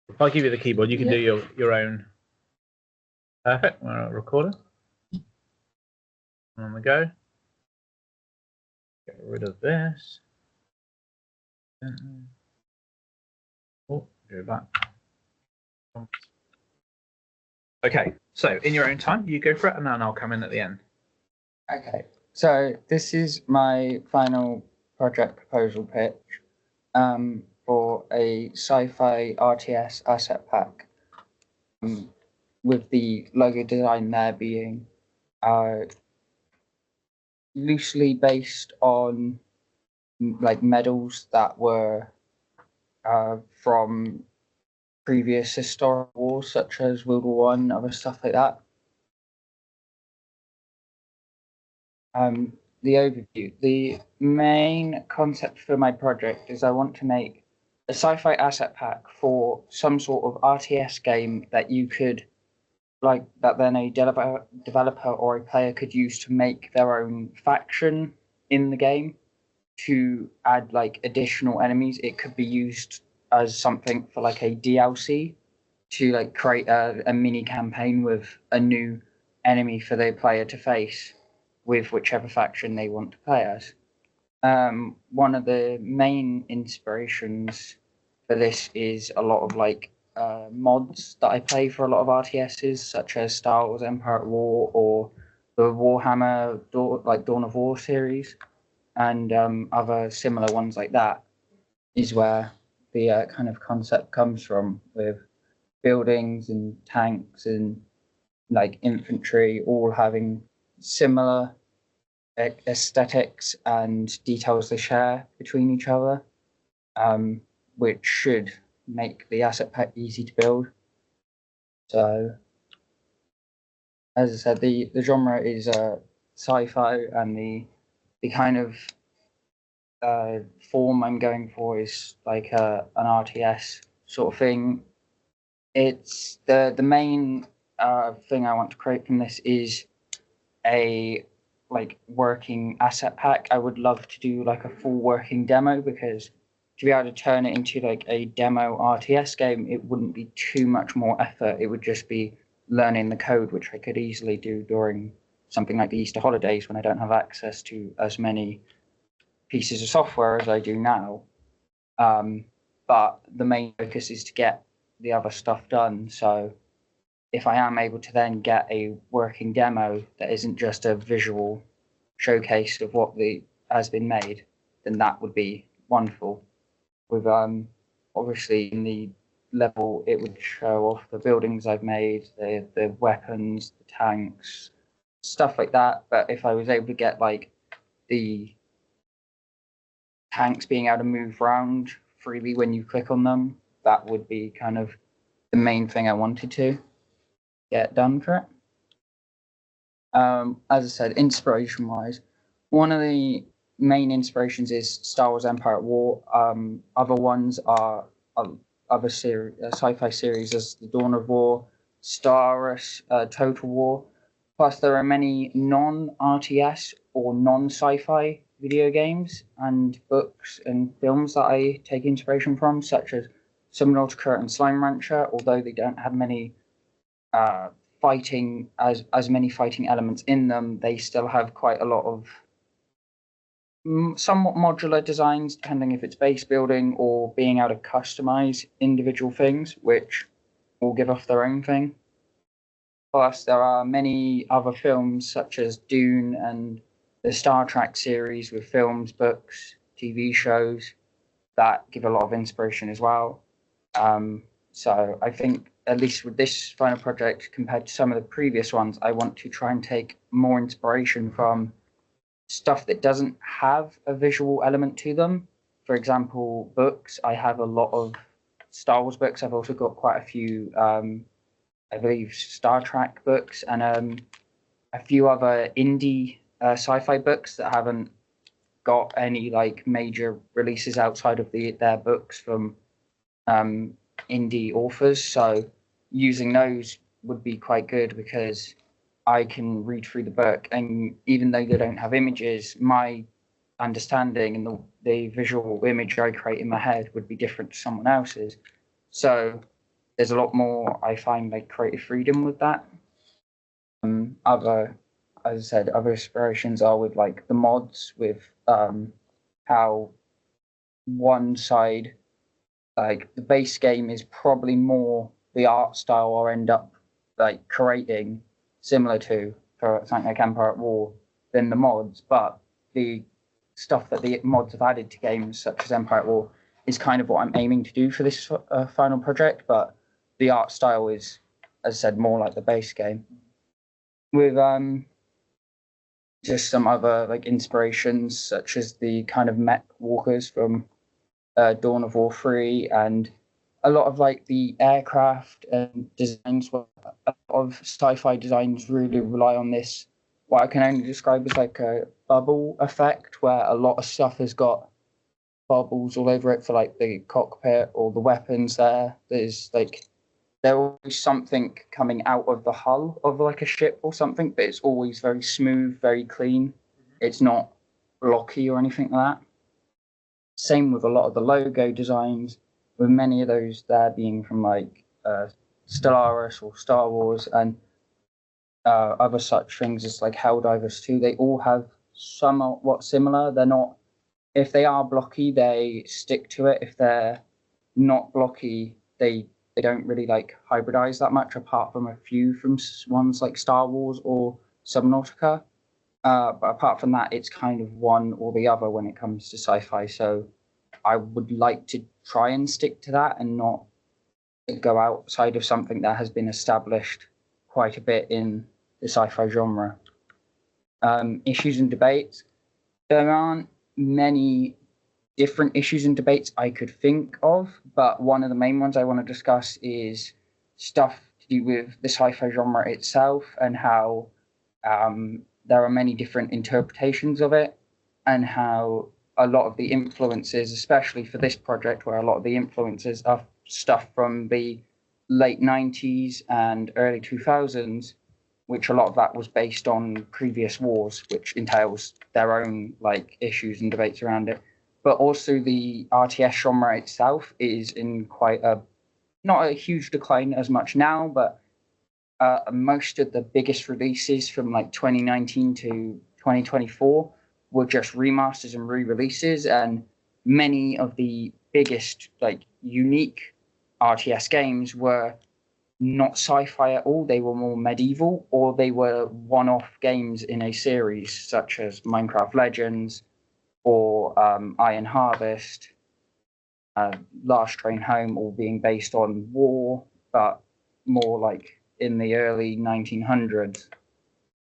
If I give you the keyboard, you can do your own. Perfect. We're recording. On we go. Get rid of this. Oh, go back. Okay, so in your own time, you go for it, and then I'll come in at the end. Okay, so this is my final project proposal pitch for a sci-fi RTS asset pack, with the logo design there being loosely based on like medals that were from previous historic wars, such as World War One, other stuff like that. The overview. The main concept for my project is I want to make a sci-fi asset pack for some sort of RTS game that you could, like, that then a developer or a player could use to make their own faction in the game to add like additional enemies. It could be used as something for like a DLC to like create a mini campaign with a new enemy for the player to face with whichever faction they want to play as. One of the main inspirations for this is a lot of like mods that I play for a lot of RTSs, such as Star Wars Empire at War or the Warhammer Dawn of War series, and other similar ones like that, is where the kind of concept comes from, with buildings and tanks and like infantry all having similar aesthetics and details they share between each other, which should make the asset pack easy to build. So, as I said, the genre is sci-fi, and the kind of form I'm going for is like an RTS sort of thing. It's the main thing I want to create from this is a like working asset pack. I would love to do like a full working demo, because to be able to turn it into like a demo RTS game, it wouldn't be too much more effort. It would just be learning the code, which I could easily do during something like the Easter holidays when I don't have access to as many pieces of software as I do now. But the main focus is to get the other stuff done. So if I am able to then get a working demo that isn't just a visual showcase of what has been made, then that would be wonderful. With obviously in the level, it would show off the buildings I've made, the weapons, the tanks, stuff like that. But if I was able to get like the tanks being able to move around freely when you click on them, that would be kind of the main thing I wanted to get done for it. As I said, inspiration wise, one of the main inspirations is Star Wars Empire at War. Other ones are other sci-fi series as the Dawn of War, Star Wars, Total War. Plus, there are many non-RTS or non-sci-fi video games and books and films that I take inspiration from, such as Subnautica and Slime Rancher. Although they don't have many fighting as many fighting elements in them, they still have quite a lot of somewhat modular designs, depending if it's base building or being able to customize individual things, which will give off their own thing. Plus, there are many other films such as Dune and the Star Trek series, with films, books, TV shows that give a lot of inspiration as well. So I think, at least with this final project, compared to some of the previous ones, I want to try and take more inspiration from stuff that doesn't have a visual element to them. For example, books. I have a lot of Star Wars books. I've also got quite a few, I believe, Star Trek books, and a few other indie sci-fi books that haven't got any like major releases outside of their books from indie authors. So using those would be quite good, because I can read through the book, and even though they don't have images, my understanding and the visual image I create in my head would be different to someone else's. So there's a lot more, I find, like creative freedom with that. Other, as I said, other inspirations are with like the mods, with how one side, like the base game, is probably more the art style I'll end up like creating similar to for something like Empire at War than the mods, but the stuff that the mods have added to games such as Empire at War is kind of what I'm aiming to do for this final project. But the art style is, as I said, more like the base game. With just some other like inspirations, such as the kind of mech walkers from Dawn of War 3, and a lot of like the aircraft and designs. A lot of sci-fi designs really rely on this, what I can only describe as like a bubble effect, where a lot of stuff has got bubbles all over it for like the cockpit or the weapons there. There's always something coming out of the hull of like a ship or something, but it's always very smooth, very clean. It's not blocky or anything like that. Same with a lot of the logo designs, with many of those there being from like Stellaris or Star Wars and other such things as like Helldivers 2. They all have somewhat similar. They're not, if they are blocky, they stick to it. If they're not blocky, they don't really like hybridize that much, apart from a few from ones like Star Wars or Subnautica. But apart from that, it's kind of one or the other when it comes to sci-fi. So I would like to try and stick to that and not go outside of something that has been established quite a bit in the sci-fi genre. Issues and debates. There aren't many different issues and debates I could think of, but one of the main ones I want to discuss is stuff to do with the sci-fi genre itself, and how there are many different interpretations of it, and how a lot of the influences, especially for this project, where a lot of the influences are stuff from the late 90s and early 2000s, which a lot of that was based on previous wars, which entails their own like issues and debates around it. But also the RTS genre itself is in quite a, not a huge decline as much now, but most of the biggest releases from like 2019 to 2024 were just remasters and re-releases, and many of the biggest like unique RTS games were not sci-fi at all. They were more medieval, or they were one-off games in a series, such as Minecraft Legends, or Iron Harvest, Last Train Home, all being based on war, but more like in the early 1900s.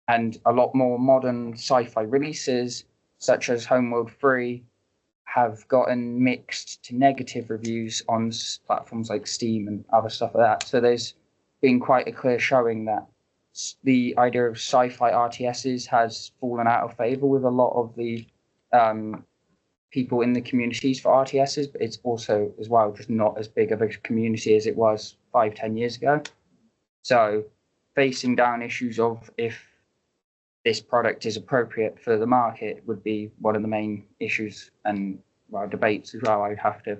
And a lot more modern sci-fi releases, such as Homeworld 3, have gotten mixed to negative reviews on platforms like Steam and other stuff like that. So there's been quite a clear showing that the idea of sci-fi RTSs has fallen out of favor with a lot of the people in the communities for RTSs, but it's also as well just not as big of a community as it was 5-10 years ago. So facing down issues of if this product is appropriate for the market would be one of the main issues and debates as well I'd have to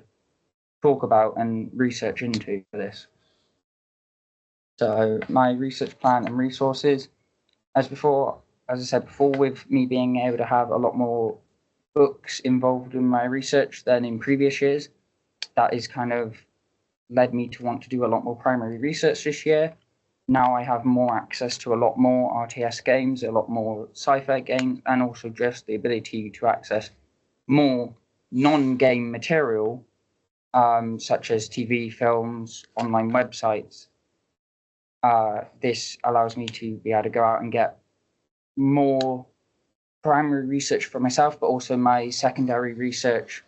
talk about and research into for this. So my research plan and resources, as I said before, with me being able to have a lot more books involved in my research than in previous years, that is kind of led me to want to do a lot more primary research this year. Now I have more access to a lot more RTS games, a lot more sci-fi games, and also just the ability to access more non-game material, such as TV, films, online websites. This allows me to be able to go out and get more primary research for myself, but also my secondary research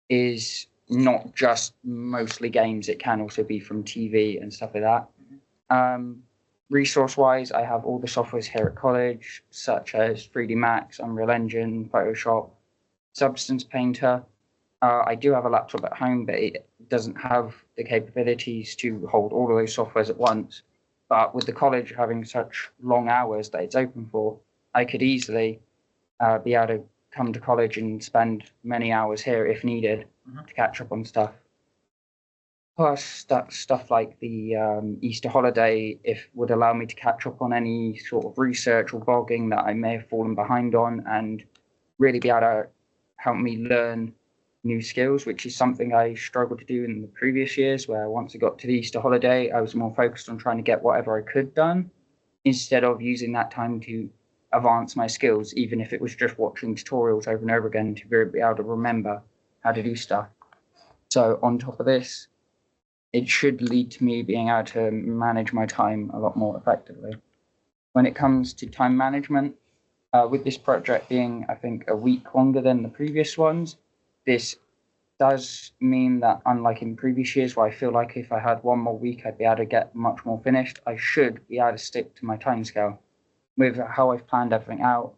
is not just mostly games. It can also be from TV and stuff like that. Resource-wise, I have all the softwares here at college, such as 3D Max, Unreal Engine, Photoshop, Substance Painter. I do have a laptop at home, but it doesn't have the capabilities to hold all of those softwares at once. But with the college having such long hours that it's open for, I could easily be able to come to college and spend many hours here if needed to catch up on stuff. Plus, that stuff like the Easter holiday, if would allow me to catch up on any sort of research or blogging that I may have fallen behind on, and really be able to help me learn new skills, which is something I struggled to do in the previous years. Where once I got to the Easter holiday, I was more focused on trying to get whatever I could done instead of using that time to advance my skills, even if it was just watching tutorials over and over again to be able to remember how to do stuff. So on top of this, it should lead to me being able to manage my time a lot more effectively. When it comes to time management, with this project being, I think, a week longer than the previous ones, this does mean that, unlike in previous years where I feel like if I had one more week, I'd be able to get much more finished, I should be able to stick to my timescale with how I've planned everything out.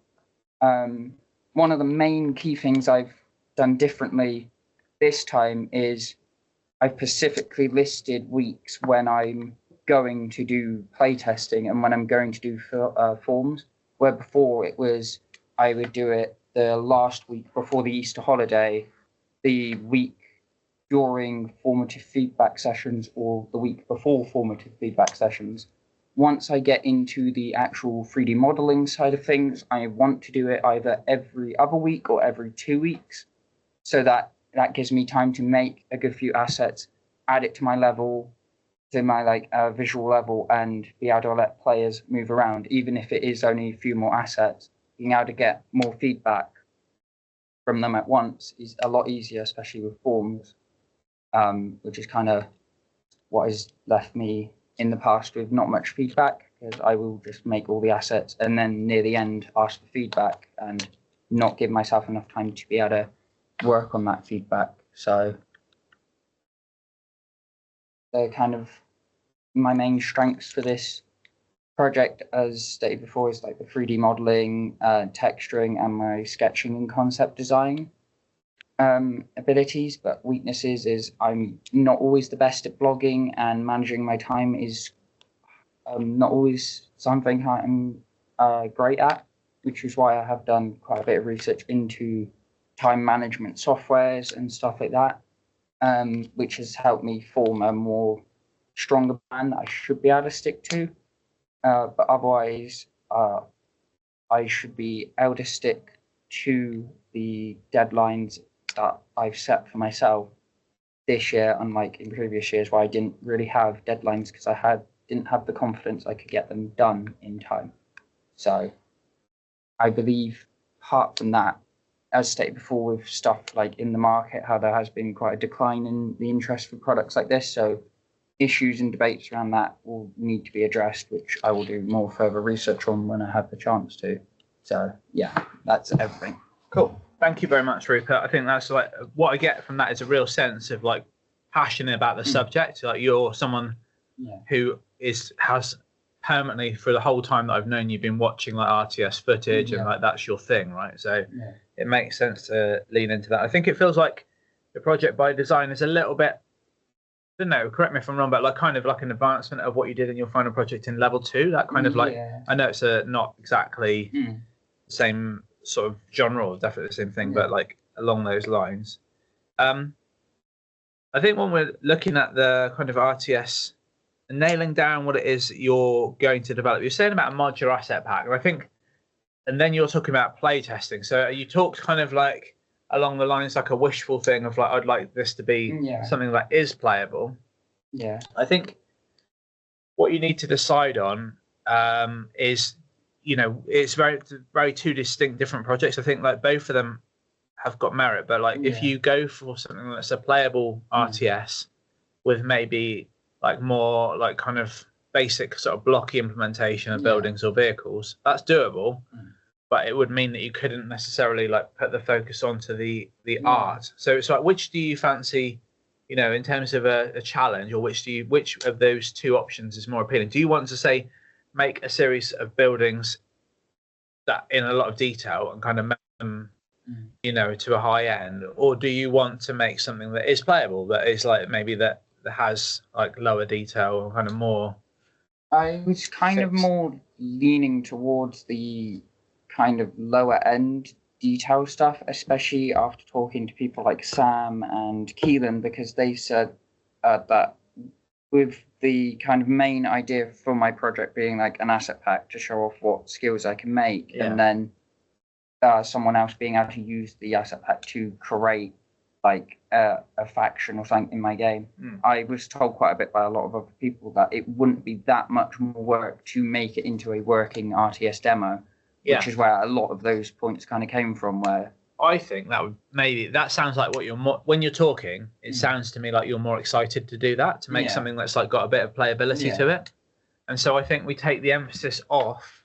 One of the main key things I've done differently this time is I've specifically listed weeks when I'm going to do playtesting and when I'm going to do forms, where before it was I would do it the last week before the Easter holiday, the week during formative feedback sessions, or the week before formative feedback sessions. Once I get into the actual 3D modeling side of things, I want to do it either every other week or every 2 weeks, so that gives me time to make a good few assets, add it to my level, to my visual level, and be able to let players move around, even if it is only a few more assets. Being able to get more feedback from them at once is a lot easier, especially with forms, which is kind of what has left me in the past with not much feedback, because I will just make all the assets and then near the end ask for feedback and not give myself enough time to be able to work on that feedback. So they're kind of my main strengths for this project, as stated before, is like the 3D modeling, texturing, and my sketching and concept design abilities. But weaknesses is I'm not always the best at blogging, and managing my time is not always something I'm great at, which is why I have done quite a bit of research into time management softwares and stuff like that, which has helped me form a more stronger plan that I should be able to stick to. But otherwise, I should be able to stick to the deadlines that I've set for myself this year, unlike in previous years where I didn't really have deadlines because didn't have the confidence I could get them done in time. So I believe, apart from that, as stated before, with stuff like in the market, how there has been quite a decline in the interest for products like this. So issues and debates around that will need to be addressed, which I will do more further research on when I have the chance to. So yeah, that's everything. Cool. Thank you very much, Rupert. I think that's like what I get from that is a real sense of like passionate about the subject. Like you're someone who has permanently, for the whole time that I've known you, been watching like RTS footage and like that's your thing, right? So it makes sense to lean into that. I think it feels like the project by design is a little bit, I don't know, correct me if I'm wrong, but like kind of like an advancement of what you did in your final project in level 2. That kind of like, I know it's not exactly the same sort of genre, or definitely the same thing, but like along those lines. I think when we're looking at the kind of RTS and nailing down what it is that you're going to develop, you're saying about a modular asset pack, and I think, and then you're talking about play testing. So you talked kind of like along the lines like a wishful thing of like, I'd like this to be something that is playable. Yeah. I think what you need to decide on is, you know, it's very two distinct different projects. I think like both of them have got merit, but like if you go for something that's a playable RTS with maybe like more like kind of basic sort of blocky implementation of buildings or vehicles, that's doable. But it would mean that you couldn't necessarily like put the focus onto the art. So it's like, which do you fancy, you know, in terms of a challenge, or which of those two options is more appealing? Do you want to say make a series of buildings that in a lot of detail and kind of make them, you know, to a high end, or do you want to make something that is playable, that is like maybe that has like lower detail or kind of more? I was kind of more leaning towards the kind of lower end detail stuff, especially after talking to people like Sam and Keelan, because they said that with the kind of main idea for my project being like an asset pack to show off what skills I can make, and then someone else being able to use the asset pack to create like a faction or something in my game. I was told quite a bit by a lot of other people that it wouldn't be that much more work to make it into a working RTS demo, which is where a lot of those points kind of came from. Where I think that sounds like what you're more, when you're talking, it sounds to me like you're more excited to do that, to make something that's like got a bit of playability to it. And so I think we take the emphasis off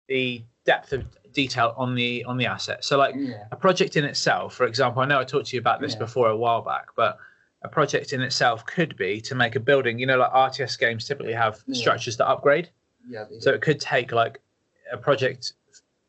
the depth of detail on the asset. So like a project in itself, for example, I know I talked to you about this before a while back, but a project in itself could be to make a building. You know, like RTS games typically have structures to upgrade. So it could take like a project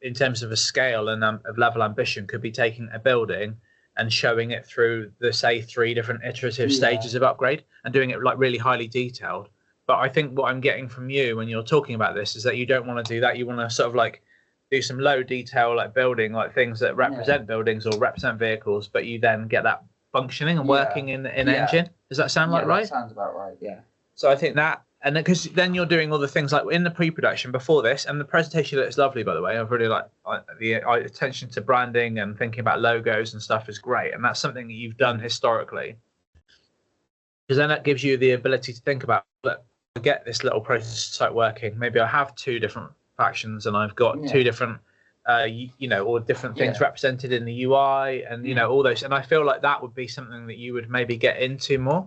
in terms of a scale and of level ambition could be taking a building and showing it through the, say, 3 different iterative stages of upgrade and doing it like really highly detailed. But I think what I'm getting from you when you're talking about this is that you don't want to do that. You want to sort of like do some low detail, like building, like things that represent buildings or represent vehicles, but you then get that functioning and working in engine. Does that sound like right? That sounds about right. Yeah. So I think that, and then because then you're doing all the things like in the pre-production before this, and the presetation looks lovely, by the way. I've really like the attention to branding and thinking about logos and stuff is great, and that's something that you've done historically. Because then that gives you the ability to think about, look, I get this little prototype working. Maybe I have 2 different factions, and I've got 2 different, or different things represented in the UI, and all those. And I feel like that would be something that you would maybe get into more.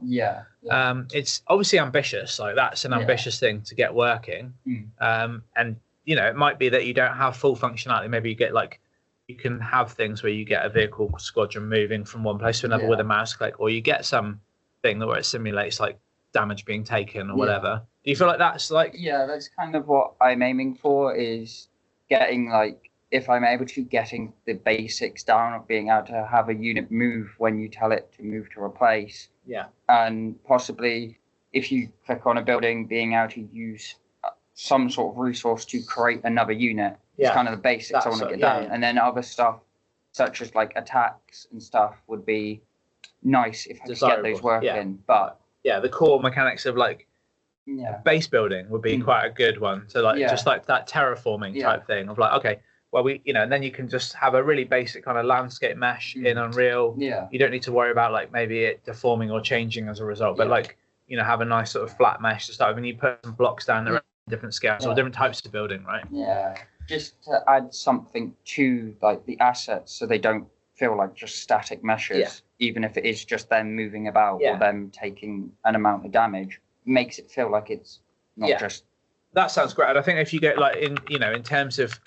It's obviously ambitious. Like that's an ambitious thing to get working. And it might be that you don't have full functionality. Maybe you get like you can have things where you get a vehicle squadron moving from one place to another with a mouse click, or you get some thing where it simulates like damage being taken or whatever. Do you feel like that's like that's kind of what I'm aiming for, is getting like, if I'm able to, getting the basics down of being able to have a unit move when you tell it to move to replace, and possibly if you click on a building, being able to use some sort of resource to create another unit. It's kind of the basics I want to get down. And then other stuff such as like attacks and stuff would be nice if I could get those working. But the core mechanics of like base building would be quite a good one. So like just like that terraforming type thing of like, okay, well we and then you can just have a really basic kind of landscape mesh in Unreal. You don't need to worry about like maybe it deforming or changing as a result, but like have a nice sort of flat mesh to start with, and you put some blocks down there, different scales or different types of building, right? Just to add something to like the assets so they don't feel like just static meshes, even if it is just them moving about or them taking an amount of damage, makes it feel like it's not just. That sounds great. And I think if you get like in terms of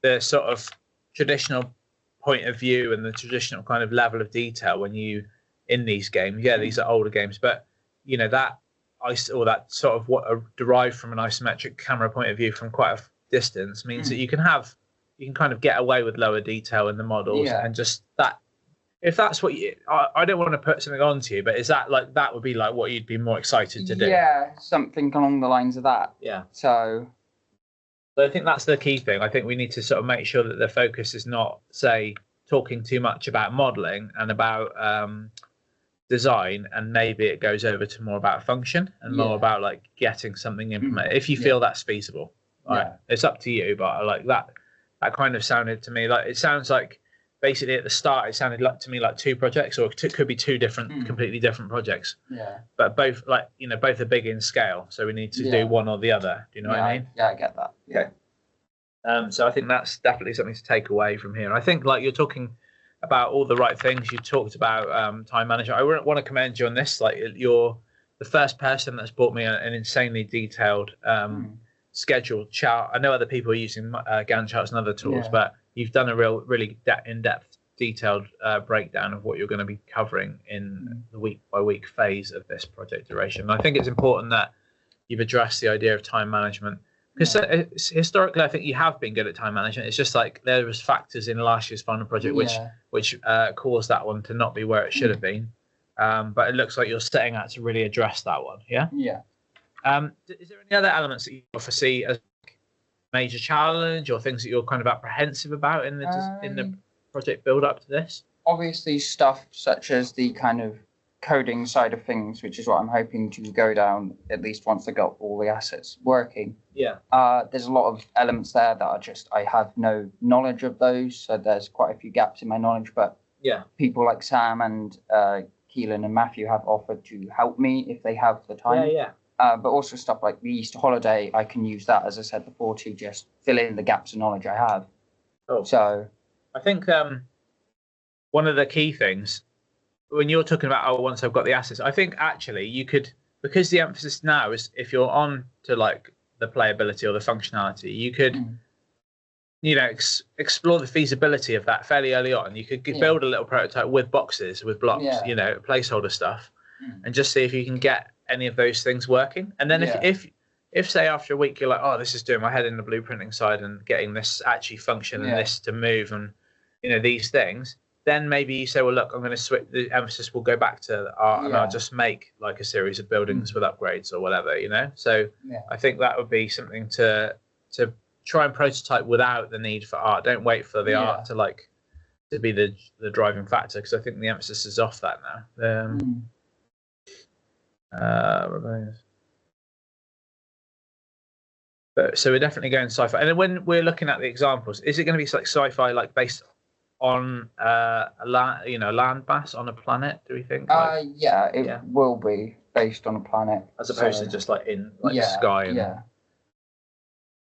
the sort of traditional point of view and the traditional kind of level of detail when you in these games, these are older games, but that that sort of what derived from an isometric camera point of view from quite a distance means that you can kind of get away with lower detail in the models and just that. If that's what I don't want to put something onto you, but is that like that would be like what you'd be more excited to do? Something along the lines of that. So I think that's the key thing. I think we need to sort of make sure that the focus is not, say, talking too much about modeling and about design, and maybe it goes over to more about function and more about like getting something implemented. If you feel that's feasible, right? It's up to you. But I like that. That kind of sounded to me like it sounds like basically at the start it sounded like to me like 2 projects, or it could be 2 different, completely different projects. But both like both are big in scale, so we need to do one or the other. Do you know what I mean? I get that. Okay. So I think that's definitely something to take away from here. I think like you're talking about all the right things. You talked about time management. I want to commend you on this. Like you're the first person that's brought me an insanely detailed scheduled chart. I know other people are using Gantt charts and other tools, but you've done a really in-depth, detailed breakdown of what you're going to be covering in the week-by-week phase of this project duration. And I think it's important that you've addressed the idea of time management, because historically I think you have been good at time management. It's just like there was factors in last year's final project which caused that one to not be where it should have been. But it looks like you're setting out to really address that one. Is there any other elements that you foresee as major challenge or things that you're kind of apprehensive about in the project build up to this? Obviously stuff such as the kind of coding side of things, which is what I'm hoping to go down at least once I got all the assets working. Yeah. There's a lot of elements there that are just I have no knowledge of those, so there's quite a few gaps in my knowledge. But Yeah. people like Sam and Keelan and Matthew have offered to help me if they have the time. Yeah. But also stuff like the Easter holiday, I can use that, as I said before, to just fill in the gaps of knowledge I have. Oh. So I think one of the key things when you're talking about once I've got the assets, I think actually you could, because the emphasis now is if you're on to like the playability or the functionality, you could explore the feasibility of that fairly early on. You could build a little prototype with boxes, with blocks, placeholder stuff, and just see if you can get any of those things working. And then if say after a week you're like, oh, this is doing my head in the blueprinting side and getting this actually function and this to move and these things, then maybe you say, well, look, I'm going to switch. The emphasis will go back to art, and I'll just make like a series of buildings with upgrades or whatever, So I think that would be something to try and prototype without the need for art. Don't wait for the art to be the driving factor, because I think the emphasis is off that now. But so we're definitely going sci-fi. And then when we're looking at the examples, is it going to be like sci-fi, like based on a land mass on a planet? Do we think? It will be based on a planet, as opposed to just like in the sky and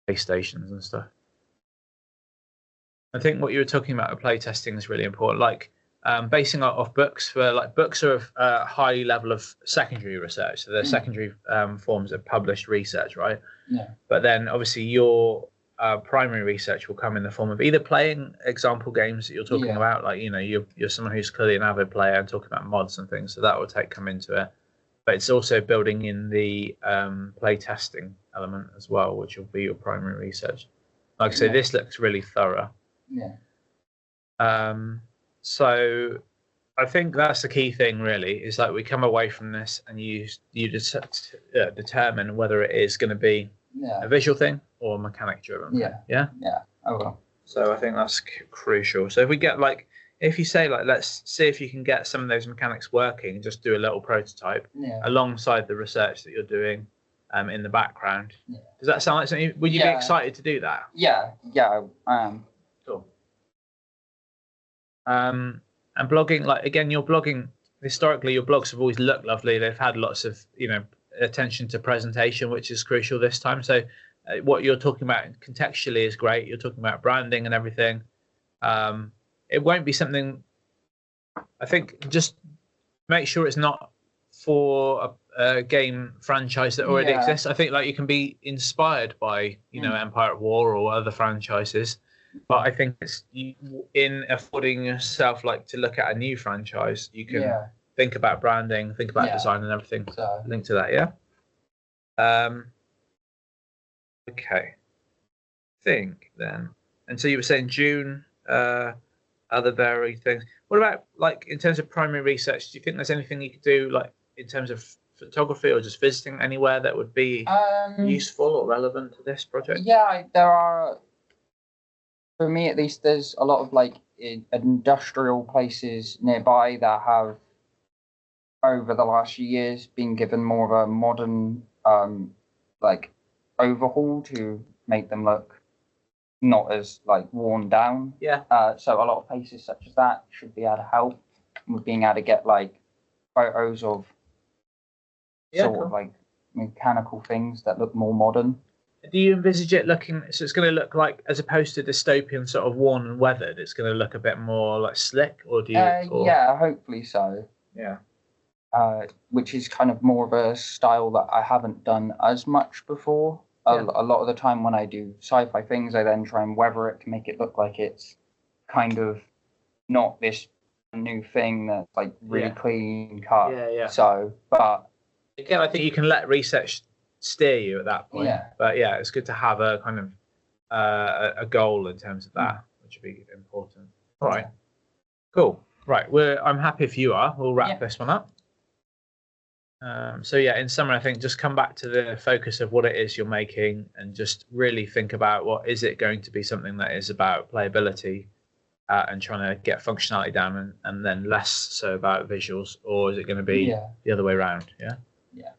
space stations and stuff. I think what you were talking about with playtesting is really important. Like basing off books, books are of a high level of secondary research, so they're secondary forms of published research, right? Yeah. But then obviously your primary research will come in the form of either playing example games that you're talking about, like you're someone who's clearly an avid player and talking about mods and things, so that will come into it. But it's also building in the play testing element as well, which will be your primary research. Like I say, this looks really thorough. So I think that's the key thing, really, is like we come away from this and you determine whether it is going to be a visual thing or mechanic driven. So I think that's crucial. So if we get if you say let's see if you can get some of those mechanics working, just do a little prototype alongside the research that you're doing in the background. Does that sound like something? Would you be excited to do that? Cool. And blogging, again, your blogging, historically your blogs have always looked lovely. They've had lots of attention to presentation, which is crucial this time. So what you're talking about contextually is great. You're talking about branding and everything. It won't be something, I think, just make sure it's not for a game franchise that already exists. I think you can be inspired by Empire at War or other franchises, but I think it's in affording yourself to look at a new franchise, you can think about branding, think about design and everything. So link to that, okay. Think then, and so you were saying June, other varied things. What about in terms of primary research? Do you think there's anything you could do in terms of photography or just visiting anywhere that would be useful or relevant to this project? There are. For me, at least, there's a lot of industrial places nearby that have, over the last few years, been given more of a modern overhaul to make them look not as worn down. So a lot of places such as that should be able to help with being able to get photos of of mechanical things that look more modern. Do you envisage it looking, so it's going to look as opposed to dystopian sort of worn and weathered, it's going to look a bit more slick, or do you? Hopefully so. Which is kind of more of a style that I haven't done as much before. A lot of the time when I do sci-fi things, I then try and weather it to make it look like it's kind of not this new thing that's really clean cut. So, but again, I think you can let research steer you at that point. But it's good to have a kind of a goal in terms of that, which would be important. All right, cool. Right, I'm happy if you are. We'll wrap this one up. In summary, I think just come back to the focus of what it is you're making and just really think about what is it going to be, something that is about playability and trying to get functionality down, and then less so about visuals, or is it going to be the other way around? Yeah. Yeah.